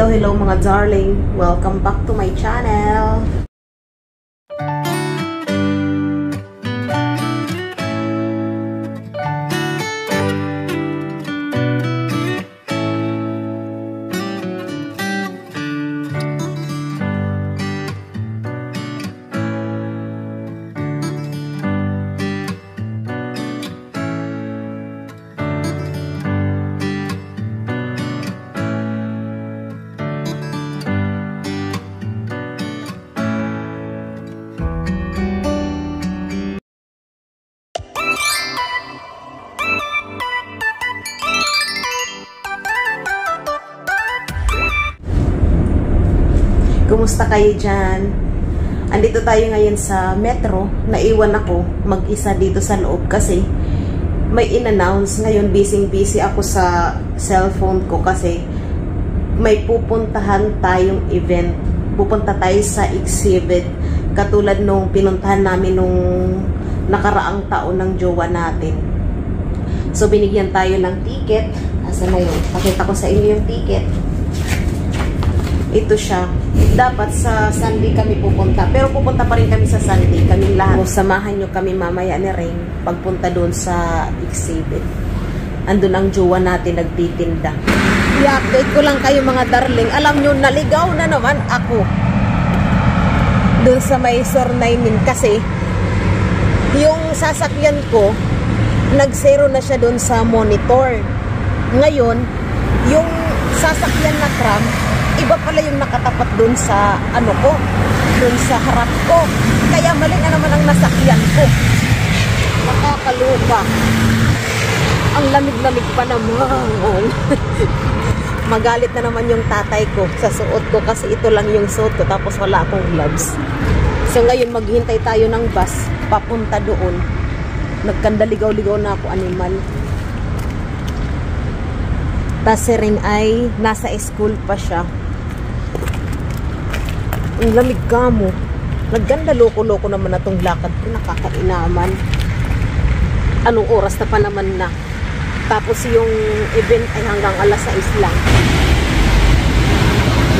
Hello, hello mga darling. Welcome back to my channel. Kumusta kayo dyan? Andito tayo ngayon sa metro. Naiwan ako mag-isa dito sa loob kasi may in-announce. Ngayon busy ako sa cellphone ko kasi may pupuntahan tayong event. Pupunta tayo sa exhibit. Katulad nung pinuntahan namin nung nakaraang taon ng jowa natin. So binigyan tayo ng ticket. Asa na yun? Pakita ko sa inyo yung ticket. Ito siya. Dapat sa Sunday kami pupunta. Pero pupunta pa rin kami sa Sunday. Kaming lahat. Samahan nyo kami mamaya ni Rain pagpunta doon sa exhibit. Andun ang jowa natin nagtitinda. I-update ko lang kayo mga darling. Alam nyo, naligaw na naman ako. Doon sa may Sornaynin kasi yung sasakyan ko nag-zero na siya doon sa monitor. Ngayon, yung sasakyan na tram iba pala yung nakatapat dun sa ano ko, dun sa harap ko. Kaya mali na naman ang nasakyan ko. Nakakalupa. Ang lamig-lamig pa naman. Magalit na naman yung tatay ko sa suot ko kasi ito lang yung suot ko tapos wala akong gloves. So ngayon maghintay tayo ng bus papunta doon. Nagkandaligaw-ligaw na ako, animal. Tas si Ring ay nasa school pa siya. Ang lamig ka mo. Nagganda loko-loko naman na itong lakad ko. Nakakainaman. Anong oras na pa naman na. Tapos yung event ay hanggang alas 6 lang.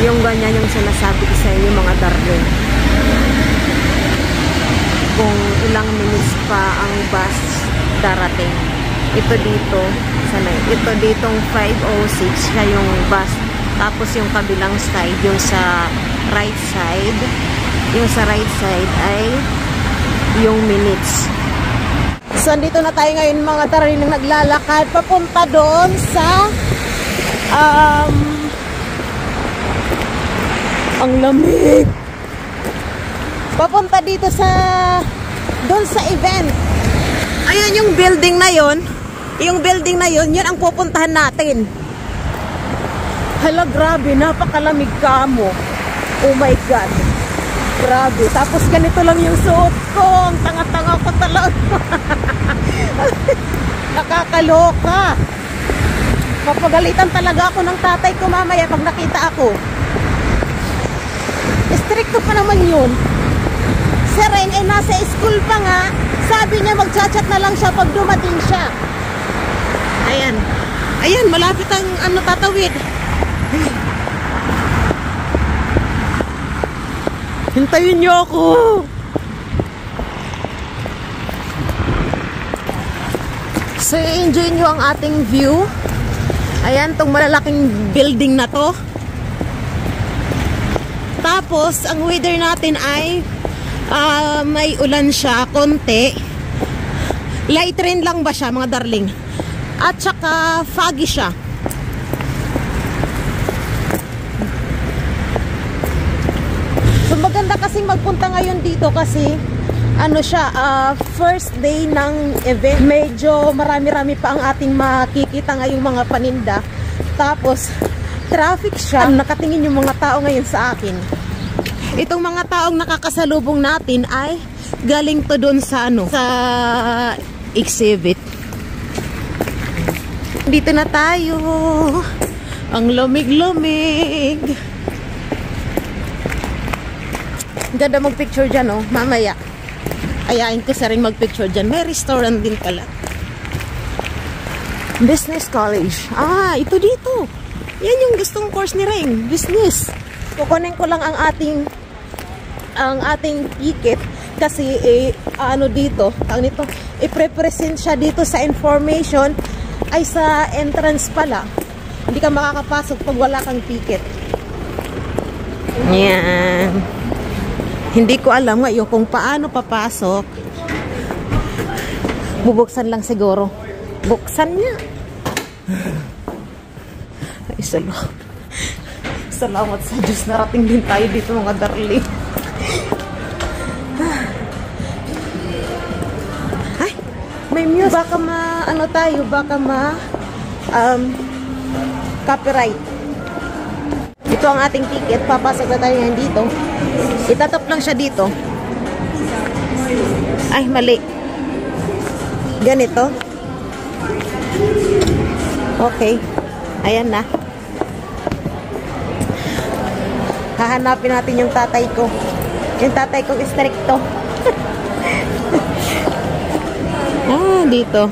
Yung ganyan yung sinasabi ko sa inyo mga darling. Kung ilang minutes pa ang bus darating. Ito dito. Sanay. Ito ditong 5:06 siya yung bus. Tapos yung kabilang side, yung sa right side. Yung sa right side ay yung minutes. So, dito na tayo ngayon mga darling naglalakad. Papunta doon sa ang lamig. Papunta dito sa doon sa event. Ayan yung building na yon. Yung building na yun, yun ang pupuntahan natin. Hala, grabe, napakalamig ka mo. Oh my God. Grabe. Tapos ganito lang yung suot ko. Ang tanga-tanga ko talaga. Nakakaloka. Papagalitan talaga ako ng tatay ko mamaya pag nakita ako. Stricto pa naman yun. Si Rain ay nasa school pa nga. Sabi niya mag-chat na lang siya pag dumating siya. Ayan. Ayan, malapit ang ano tatawid. Hintayin niyo ako. So, enjoy niyo ang ating view. Ayan, tong malalaking building na to. Tapos, ang weather natin ay may ulan siya, konti. Light rain lang ba siya, mga darling? At saka foggy siya. So maganda kasing magpunta ngayon dito kasi ano siya, first day ng event. Medyo marami-rami pa ang ating makikita ngayong mga paninda. Tapos traffic siya. Nakatingin yung mga tao ngayon sa akin. Itong mga taong nakakasalubong natin ay galing to doon sa ano, sa exhibit. Dito na tayo. Ang lamig-lamig. Ganda mag-picture dyan, oh. Mamaya. Ayain ko sa rin mag-picture dyan. May restaurant din pala. Business College. Ah, ito dito. Yan yung gustong course ni Ring, business. Kukunin ko lang ang ating ticket kasi ano dito, ang nito, i-present siya dito sa information ay sa entrance pala. Hindi ka makakapasok pag wala kang ticket. Yan. Hindi ko alam ngayon kung paano papasok. Bubuksan lang siguro. Buksan niya. Ay, salamat sa Diyos. Narating din tayo dito mga darling. Ay, may music. Baka copyright. Ito ang ating ticket. Papasok na tayo ngayon dito. Itatap lang siya dito. Ay, mali. Ganito. Okay. Ayan na. Hahanapin natin yung tatay ko. Yung tatay kong stricto. Dito.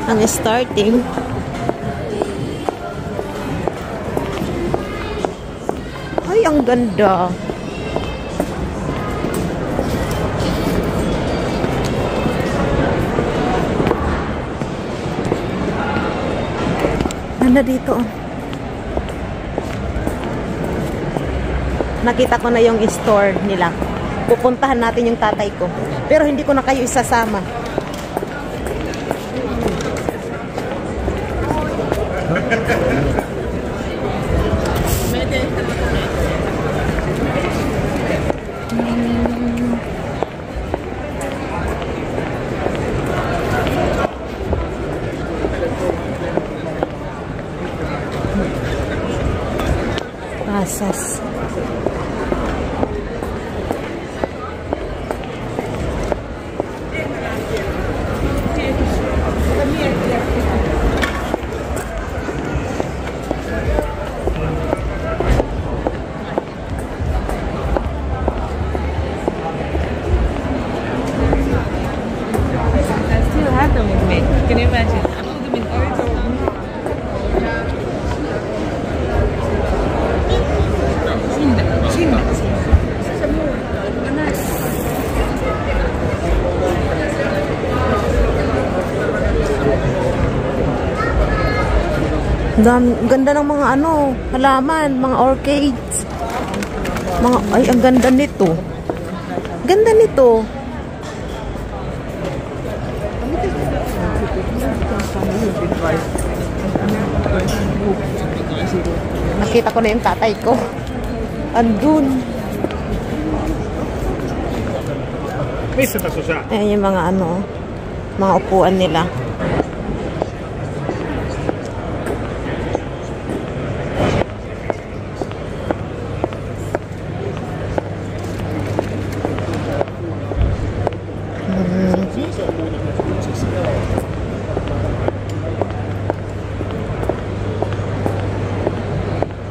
Ang starting. Ay, ang ganda. Ganda dito. Nakita ko na yung store nila. Pupuntahan natin yung tatay ko. Pero hindi ko na kayo isasama. Pasas. Can you imagine? I'm not doing Ganda ng mga halaman, mga orchids. Ay, ang ganda nito. Ganda nito. Nakita ko na yung tatay ko. Andun. Ayan yung mga mga upuan nila.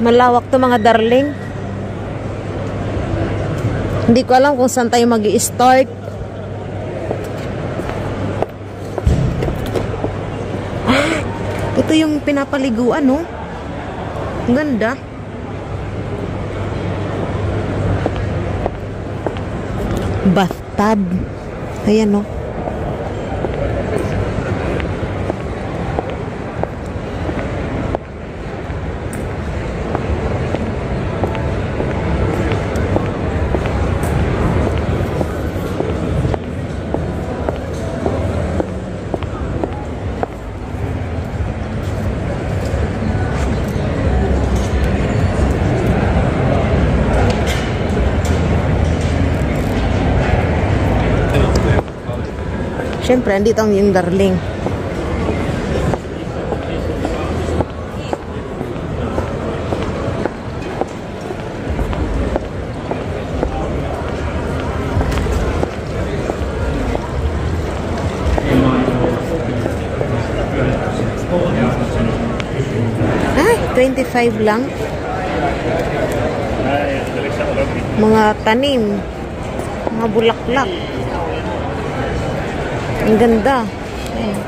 Malawak to mga darling. Hindi ko alam kung saan tayo mag-i-start. Ito yung pinapaliguan, no? Ang ganda. Bathtub. Ayan, no? Siyempre, andito ang yung darling. Ay, 25 lang. Mga tanim. Mga bulaklak. Ang ganda. Ayan.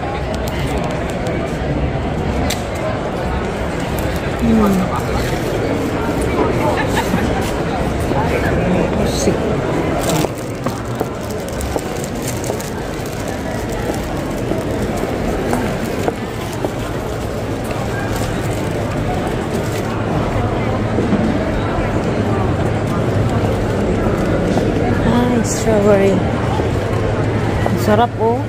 Strawberry. Ang sarap, oh.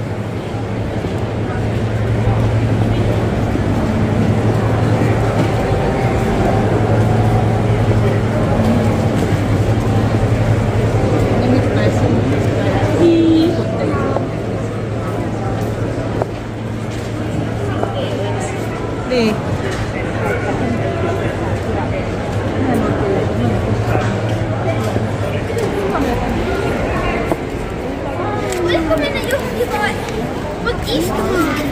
네. Welkom in de jongen. Wat is het?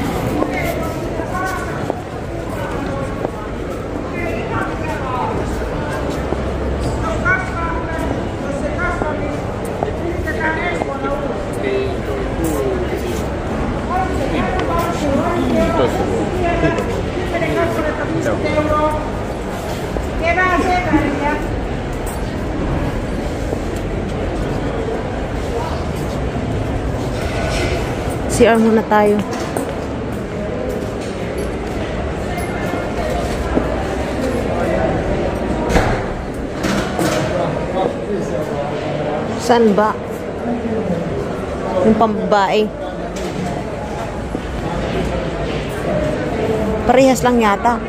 CR muna tayo. Saan ba? Yung pambabae. Parehas lang yata.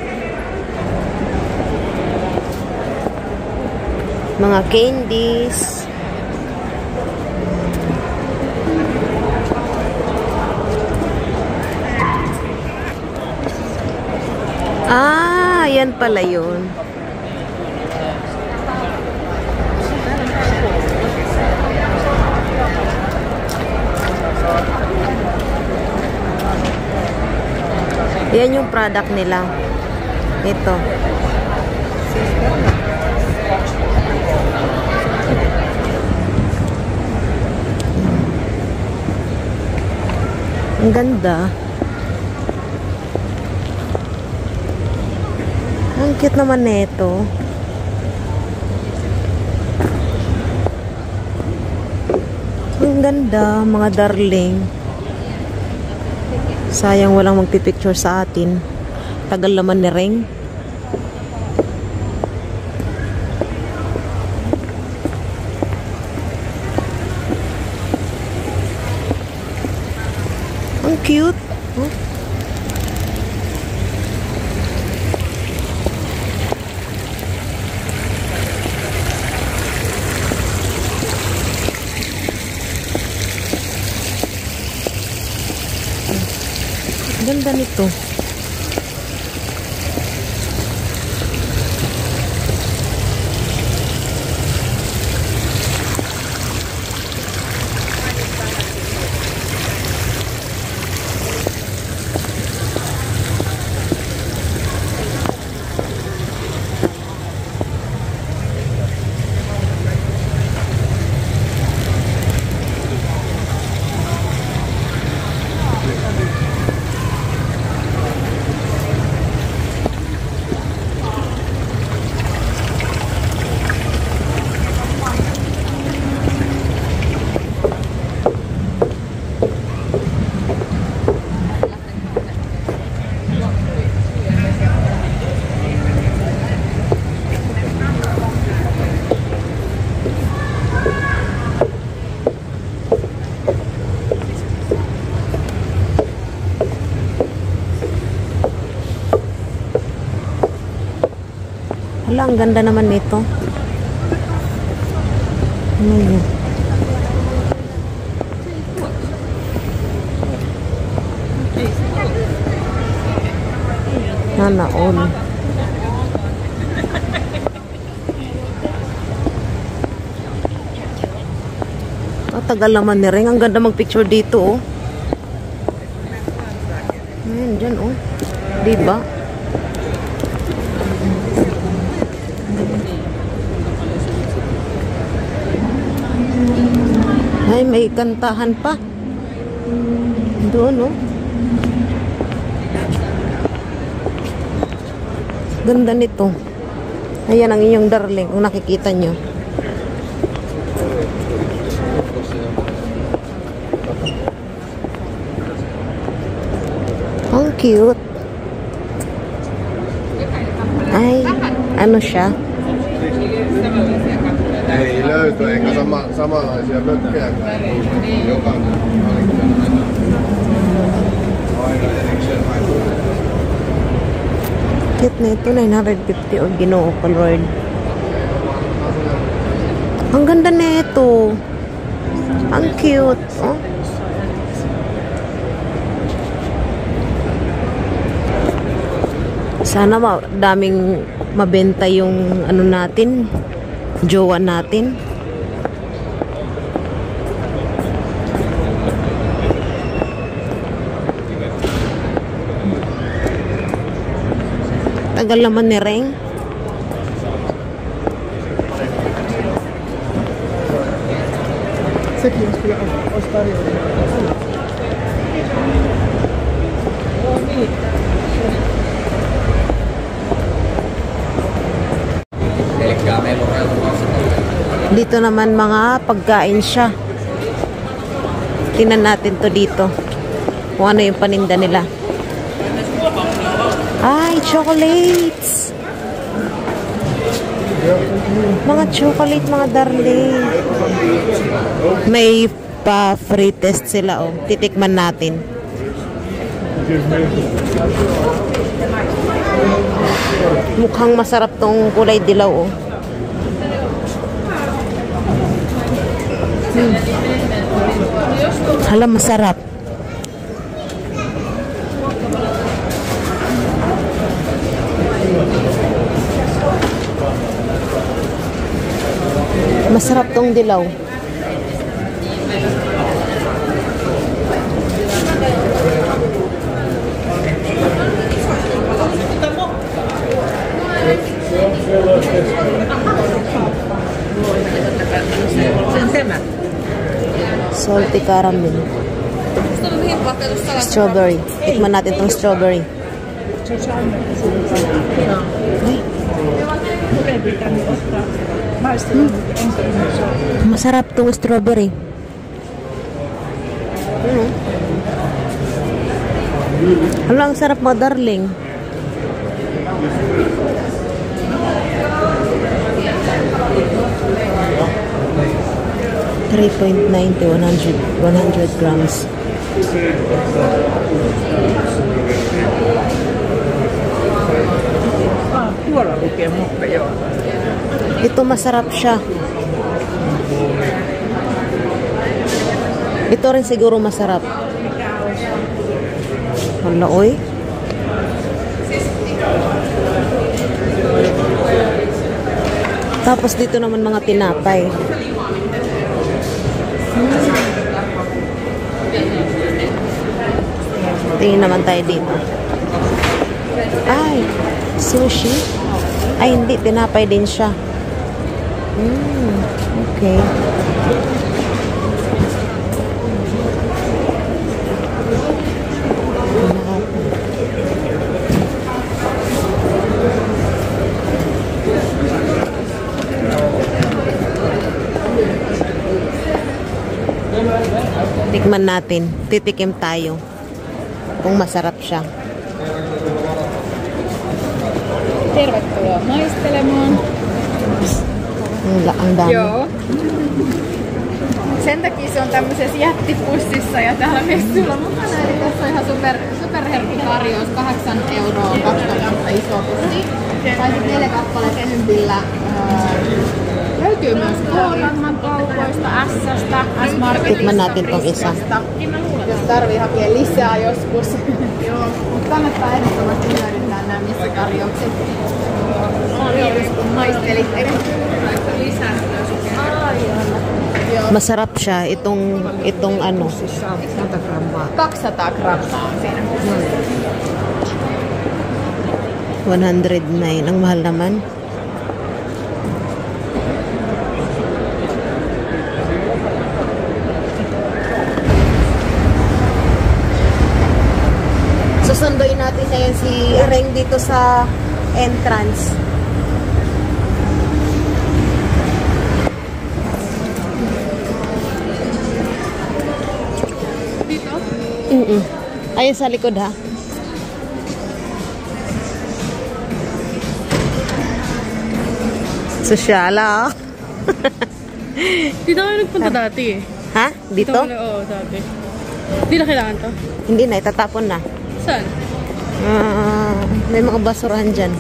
Mga candies. Ah, yan pala yun. Yan yung product nila. Ito. Ang ganda. Ang cute naman nito. Ang ganda, mga darling. Sayang walang magpipicture sa atin. Tagal naman ni Reng. Ang cute. Oh. Ganda nito. Hala, ang ganda naman nito. Ano yun? Nanaon. Tagal naman ni Reng. Ang ganda magpicture dito, oh. Ayan, dyan, oh. Diba? Ay, may kantahan pa. Doon, oh. Ganda nito. Ayan ang inyong darling, kung nakikita nyo. Ang cute. Ay, ano siya? Ei löyty, eikä samanlaisia mökkejäkään. Jokainen aina erikseen hain. Cute na ito, 950 o Ginoo ko, Lord. Ang ganda na ito. Ang cute. Oh. Sana daming mabenta yung ano natin, jowa natin. Tagal naman ni Reng. Dito naman mga pagkain siya. Tingnan natin to dito. Kung ano yung paninda nila. Ay, chocolates! Mga chocolate, mga darling. May pa-free test sila, oh. Titikman natin. Mukhang masarap tong kulay dilaw, oh. Hala, masarap. Masarap tong dilaw. Salty caramel. Strawberry. Tikman natin tong strawberry. Masarap tong strawberry. Hala, ang sarap mga darling. $3.90 100 grams. Ito masarap siya. Ito rin siguro masarap. Hala, oy. Tapos dito naman mga tinapay. Tingin naman tayo dito. Ay, sushi. Ay, hindi. Tinapay din siya. Okay. Tikman natin. Titikim tayo. Kung masarap siya. Tervetuloa maistelemaan. Ang dami. Joo. Sen takia se on tämmöisessä jättipussissa ja täällä messuilla mukana. Eli tässä on ihan superherkku tarjous. 8 €, 12 iso pussi. Tai sitten 4 kappaletta enympillä. Löytyy myös K-Rauman kaupoista, S:stä, S-Marketista, Tikman natin tong isa. jos tarvii hakea lisää joskus. Mutta kannattaa ehdottomasti hyödyntää nämä messutarjoukset. Kun maistelit lisää. Masarap siya. Itong ano. 200 grammaa on siinä. 109. Ang mahal naman. Susunduin natin ngayon si Reng dito sa entrance. Dito? Ayun sa likod ha. Sosyala. Dito kami nagpunta dati eh. Ha? Dito? Oo, dati. Hindi na kailangan to. Hindi na, itatapon na. Saan? May mga basurahan dyan.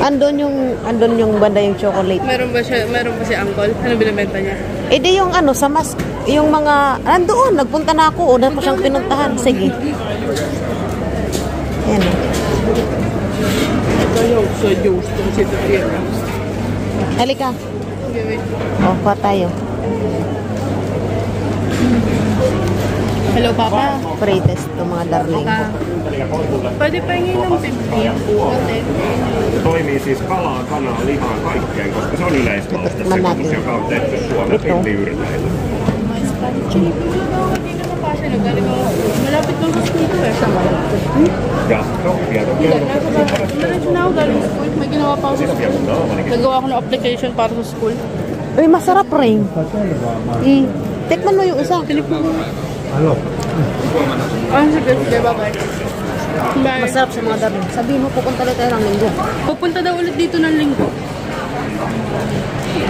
Andun yung banda yung chocolate. Meron ba si Uncle? Ano binibenta niya? Eh di yung ano, sa mas, yung mga, andoon, nagpunta na ako. Una ko siyang pinuntahan. Sige. Ayan o. Ito yung sa juice kung si Tatiana. Halika. Okay, wait. O, pa tayo. Hello, Papa. Pre-test to mga darling. Pwede pa hingin ng 50. Toimii siis kalaa, kanaa, lihaa, kaikkeen, koska se on yleisvalmiste, se kokemus, joka on tehty Suomen pilliyrittäjille. Malapit lang sa school ko eh. Ja kroppia toki on Diretso na ako galing school. May ginawa pa ako sa school. Nagawa ako ng application para sa school. Uy, masarap rin. Tikman mo yung isa. Sige, bye-bye. Bye. Masarap sa mga darling. Sabihin mo, pupunta ulit tayo ng linggo. Pupunta daw ulit dito ng linggo.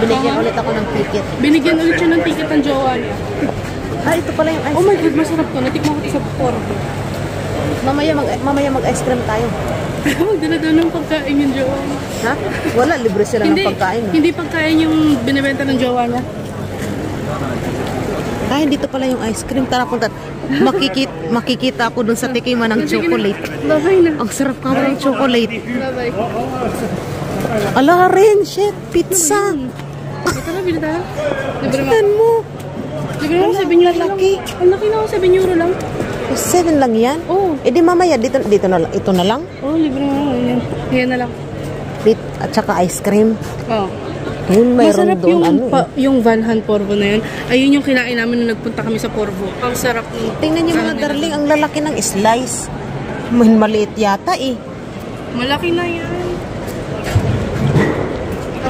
Binigyan ulit ako ng ticket. Binigyan ulit siya ng ticket ng jowa niya. Ah, ito pala yung ice Oh my God, masarap to. Natikman ko ito sa Porto. Mamaya mag-ice cream tayo. Magdala daw ng pagkain yung jowa niya. Ha? Wala, libre sila ng pagkain. Hindi pagkain yung binibenta ng jowa niya. Ay, dito pala yung ice cream. Tara, punta. Makikita ako dun sa tikiman ng chocolate. Babay na. Ang sarap ka ng chocolate. Babay. Ala rin, shit, pizza. Ito na, bilhin tayo. Libre mo. Tignan mo. Libre mo, 7 euro lang. Ang laki na ako, 7 euro lang. 7 lang yan? Oo. Eh di mamaya, dito na lang. Ito na lang? Oo, libre mo. Yan na lang. At saka ice cream. Oo. Yun, mayroon Masarap doon. yung, Ano, yung Valhan Porvo na yun. Ayun yung kinain namin nung nagpunta kami sa Porvo. Ang sarap ng... Tingnan niyo mga darling, ang lalaki ng slice. Maliit yata eh. Malaki na yan.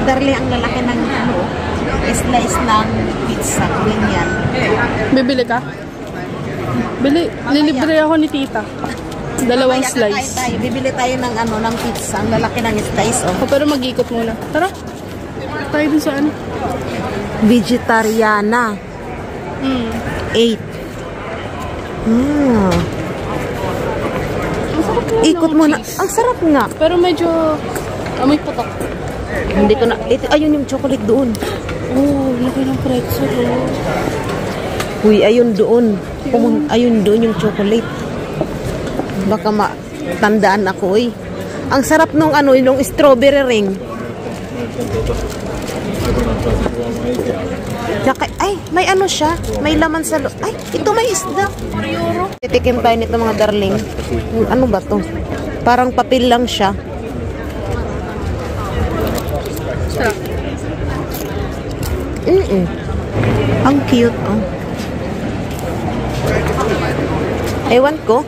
Darling, ang lalaki ng ano, slice ng pizza. Ganyan. Bibili ka? Bili. Lilibre ako ni tita. Dalawang slice. Tayo. Bibili tayo ng ano, ng pizza. Ang lalaki ng slice, oh. Oh, pero mag-ikot muna. Tara. Tayo dun sa ano? Vegetariana. 8. Ang sarap nga Ikot ng mo na. cheese. Ang sarap nga. Pero medyo amoy patok. Hindi ko na. Ito, ayun yung chocolate doon. Oh, laki ng pretzel. Uy, ayun doon. Ayun doon yung chocolate. Baka matandaan ako, eh. Ang sarap nung ano, yung strawberry ring. Tsaka, ay, may ano siya. May laman sa loob. Ay, ito may isda. Titikim tayo nito mga darling. Ano ba to? Parang papel lang siya. Sarap. Ang cute, oh. Ewan ko.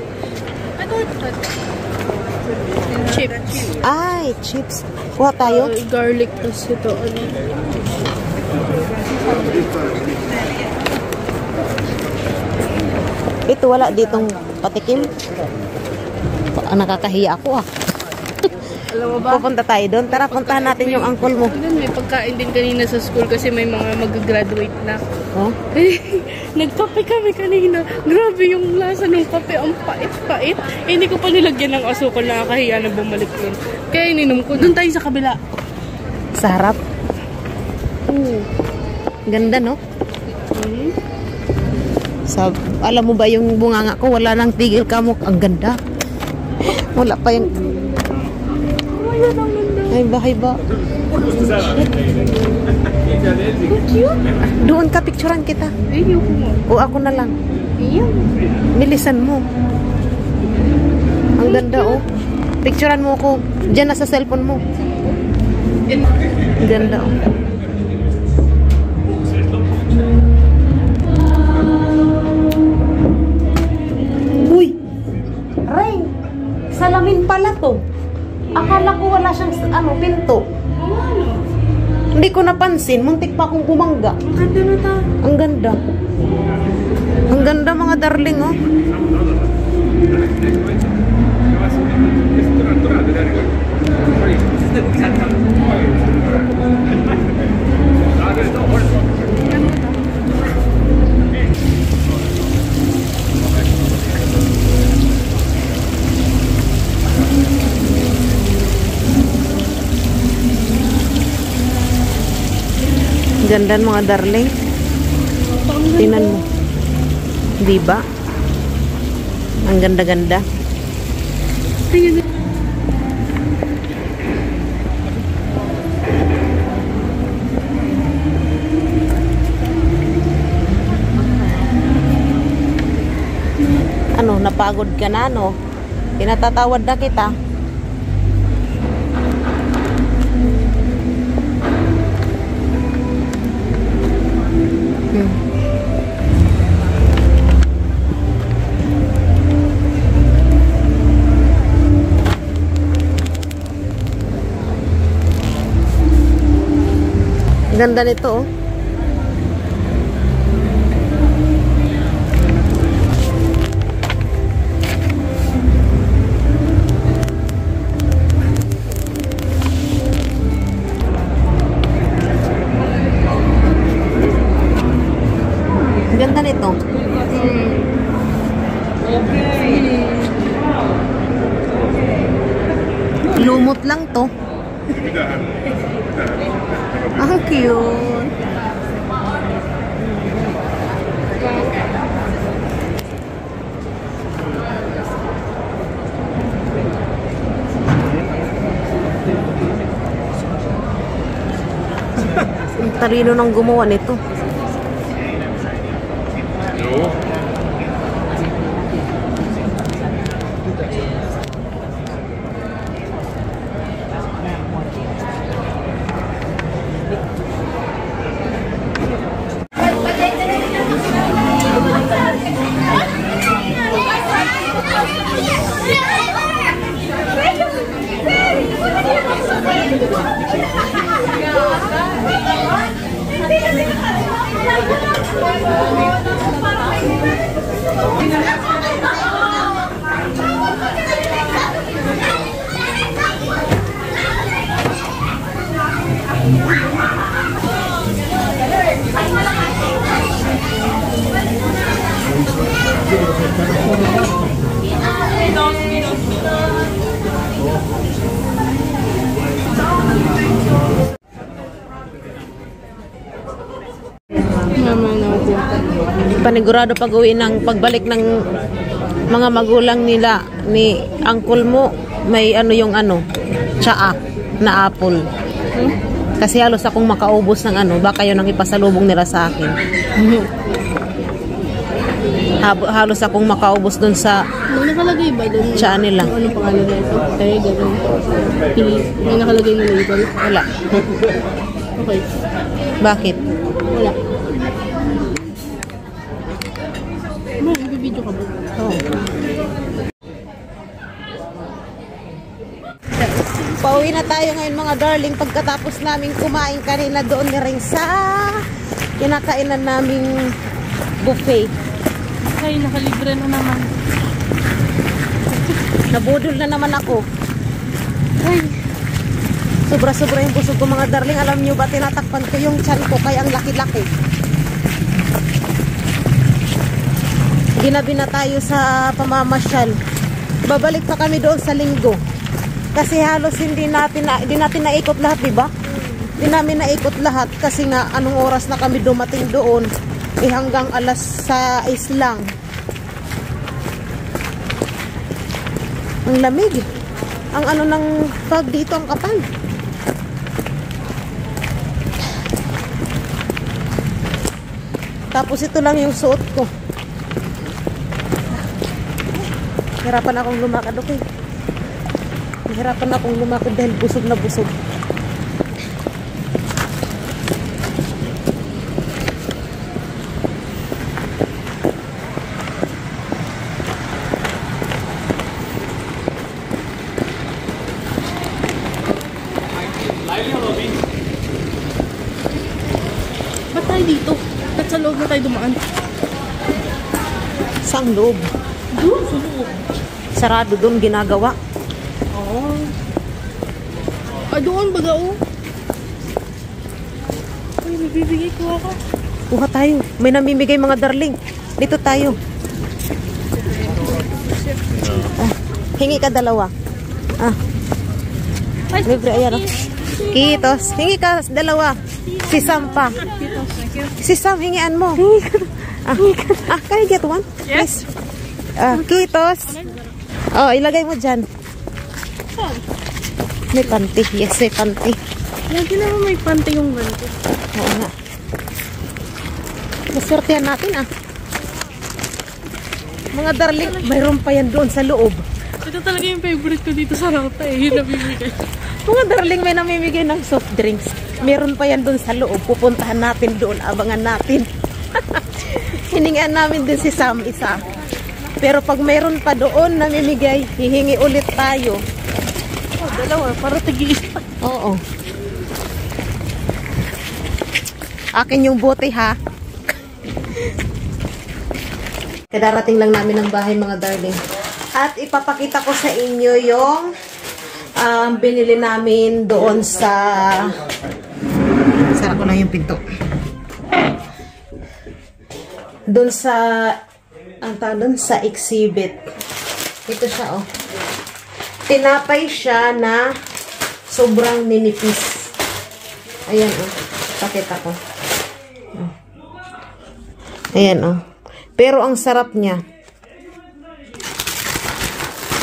Chips. Ay, chips. Kuha tayo. Garlic plus ito. Ano? Ito, wala ditong patikim. Nakakahiya ako, ah. Alam mo ba? Pupunta tayo doon. Tara, puntahan natin yung uncle mo. Doon, may pagkain din kanina sa school kasi may mga mag-graduate na. Oh? Nagkape kami kanina. Grabe yung lasa ng kape. Ang pait-pait. Eh, hindi ko pa nilagyan ng asukal. Nakakahiya na bumalik nun. Kaya ininom ko. Doon tayo sa kabila. Sa harap. Ganda, no? Alam mo ba yung bunganga ko? Wala nang tigil ka mo. Ang ganda. Wala pa yung... Ay ba? Doon ka, picturean kita. O ako na lang. Bilisan mo. Ang ganda, oh. Picturean mo ako. Diyan na sa cellphone mo. Ang ganda, oh. Uy! Rain! Salamin pala to. Akala ko wala siyang pinto. Hindi ko napansin. Muntik pa akong bumangga. Ang ganda na ta. Ang ganda. Ang ganda mga darling, oh. Ganda mga darling. Tingnan mo. Di ba? Ang ganda-ganda. Ano, napagod ka na, no? Pinatatawad na kita. Ganda nito, oh. Ganda nito. Lumot lang to. Ang cute. Ang talino ng gumawa nito. Panigurado pag-uwi ng pagbalik ng mga magulang nila ni uncle mo, may ano yung ano, tsaa na apple. Kasi halos akong makaubos ng ano, baka yun ang ipasalubong nila sa akin. Halos akong makaubos dun sa May nakalagay ba dun? tsaa nila. Ano pangalan na ito? Kaya gano'n. May nakalagay na label? Wala. Okay. Bakit? Wala. Nag-video ka ba? Oh. Pauwi na tayo ngayon mga darling pagkatapos namin kumain kanina doon ni rin sa kinakainan naming buffet. Ay, nakalibre na naman. Nabudol na naman ako. Ay, sobra-sobra yung busog ko mga darling. Alam nyo ba, tinatakpan ko yung tiyan ko kaya ang laki-laki. Ginabi na tayo sa pamamasyal. Babalik pa kami doon sa Linggo. Kasi halos hindi natin naikot lahat, diba? Hindi namin naikot lahat kasi nga anong oras na kami dumating doon. Hanggang alas 6 lang. Ang lamig. Ang ano ng fog dito, ang kapal. Tapos ito lang yung suot ko. Hirapan akong lumakad, okay? Hirapan akong lumakad dahil busog na busog. Ba't tayo dito? Ba't sa loob na tayo dumaan? Saan loob? Doon, sa loob. Sarado doon ginagawa. Oo. doon baga oh. Uy, nagbibigay ko ako. Kuha tayo. May namimigay mga darling. Dito tayo. Hingi ka dalawa. Libre, ayan. Kitos. Hingi ka dalawa. Si Sam pa. Si Sam, hingian mo. Can I get one? Yes. Kitos. Oh, ilagay mo dyan. May panty. Yes, may panty. Lagi naman may panty yung ganito. Oo nga. Maswertehan natin Mga darling, mayroon pa yan doon sa loob. Ito talaga yung favorite ko dito sa Rauta eh. Yung namimigay. Mga darling, may namimigay ng soft drinks. Meron pa yan doon sa loob. Pupuntahan natin doon. Abangan natin. Hiningaan namin din si Sam isa. Pero pag meron pa doon namimigay, hihingi ulit tayo. Dalawa, para tigi-isa. Oo. Akin yung bote ha. Kadarating lang namin ng bahay mga darling. At ipapakita ko sa inyo yung binili namin doon sa... Sara ko lang yung pinto. Doon sa... Ang tawag doon sa exhibit. Ito siya oh. Tinapay siya na sobrang ninipis. Ayan oh. Pakita ko. Ayan oh. Pero ang sarap niya.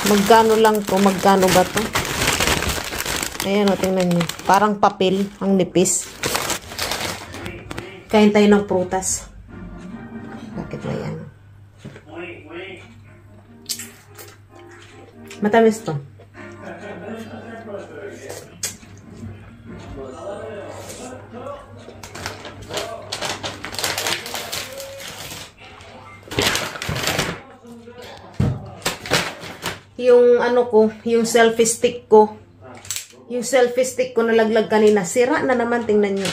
Magkano lang to? Magkano ba to? Ayan o, tingnan niyo. Parang papel ang nipis. Kain tayo ng prutas. Bakit na yan? Matamis to. Yung ano ko, yung selfie stick ko. Yung selfie stick ko nalaglag kanina. Sira na naman, tingnan nyo.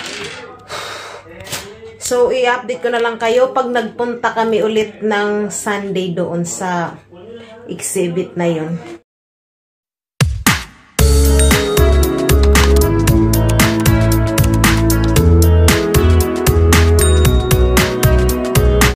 So, i-update ko na lang kayo pag nagpunta kami ulit ng Sunday doon sa exhibit na yun.